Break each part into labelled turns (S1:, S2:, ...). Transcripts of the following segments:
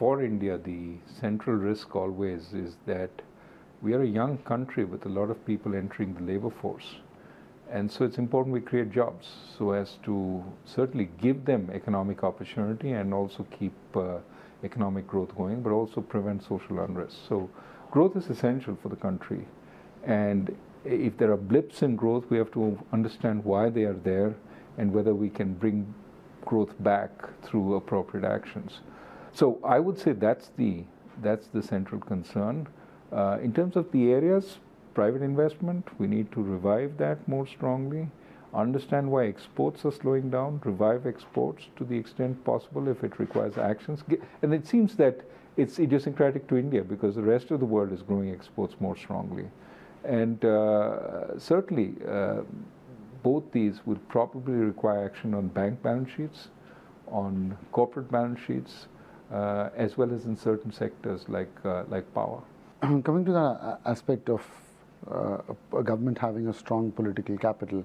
S1: for India, the central risk always is that we are a young country with a lot of people entering the labor force. And so it's important we create jobs so as to certainly give them economic opportunity and also keep economic growth going, but also prevent social unrest. So growth is essential for the country. And if there are blips in growth, we have to understand why they are there and whether we can bring growth back through appropriate actions. So I would say that's the central concern. In terms of the areas, private investment, we need to revive that more strongly, understand why exports are slowing down, revive exports to the extent possible if it requires actions. And it seems that it's idiosyncratic to India because the rest of the world is growing exports more strongly. And certainly, both these would probably require action on bank balance sheets, on corporate balance sheets, as well as in certain sectors like power.
S2: Coming to the aspect of a government having a strong political capital,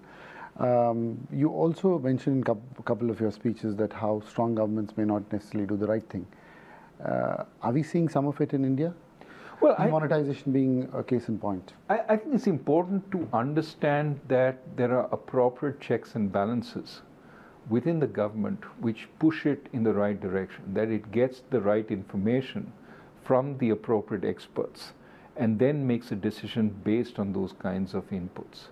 S2: you also mentioned in a couple of your speeches that how strong governments may not necessarily do the right thing. Are we seeing some of it in India?
S1: Well,
S2: monetization being a case in point.
S1: I think it's important to understand that there are appropriate checks and balances within the government which push it in the right direction, that it gets the right information from the appropriate experts and then makes a decision based on those kinds of inputs.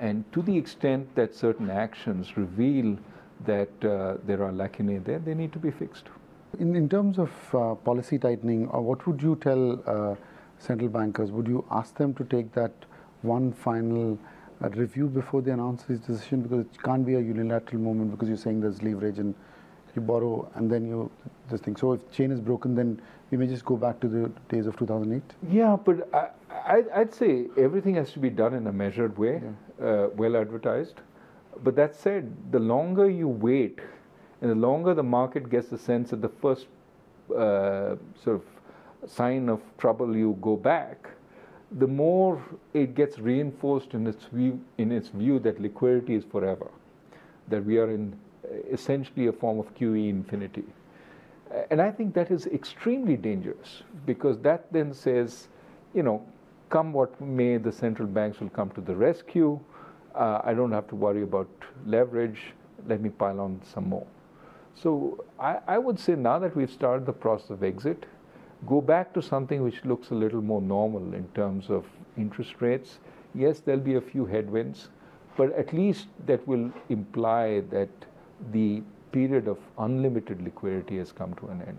S1: And to the extent that certain actions reveal that there are lacunae there, they need to be fixed.
S2: In terms of policy tightening, what would you tell central bankers? Would you ask them to take that one final review before they announce this decision? Because it can't be a unilateral movement because you're saying there's leverage and you borrow and then this thing. So if chain is broken, then we may just go back to the days of 2008?
S1: Yeah, but I'd say everything has to be done in a measured way, well advertised. But that said, the longer you wait and the longer the market gets the sense that the first sort of sign of trouble you go back, the more it gets reinforced in its view that liquidity is forever, that we are in essentially a form of QE infinity. And I think that is extremely dangerous because that then says, you know, come what may, the central banks will come to the rescue. I don't have to worry about leverage. Let me pile on some more. So I would say now that we've started the process of exit, go back to something which looks a little more normal in terms of interest rates. Yes, there'll be a few headwinds, but at least that will imply that the period of unlimited liquidity has come to an end.